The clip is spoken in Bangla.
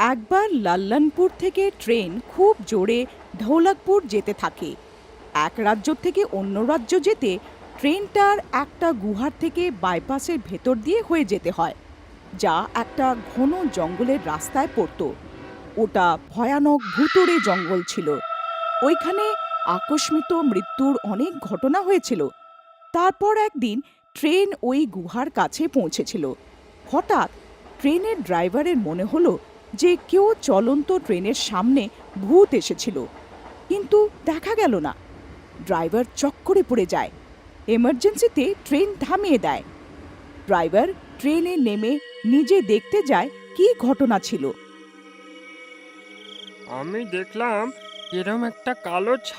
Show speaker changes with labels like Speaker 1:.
Speaker 1: একবার লাল্লানপুর থেকে ট্রেন খুব জোরে ধৌলাকপুর যেতে থাকে। এক রাজ্য থেকে অন্য রাজ্য যেতে ট্রেনটার একটা গুহার থেকে বাইপাসের ভেতর দিয়ে হয়ে যেতে হয়, যা একটা ঘন জঙ্গলের রাস্তায় পড়তো। ওটা ভয়ানক ভুতুড়ে জঙ্গল ছিল। ওইখানে আকস্মিত মৃত্যুর অনেক ঘটনা হয়েছিল। তারপর একদিন ট্রেন ওই গুহার কাছে পৌঁছেছিল। হঠাৎ ট্রেনের ড্রাইভারের মনে হলো যে কেউ চলন্ত ট্রেনের সামনে ভূত এসেছিল, কিন্তু দেখা গেল না। ড্রাইভার চক্করে পড়ে যায়। এমার্জেন্সিতে ট্রেন থামিয়ে দেয়। ড্রাইভার ট্রেনে নেমে নিজে দেখতে যায় কী ঘটনা ছিল।
Speaker 2: আমি দেখলাম এরম একটা কালো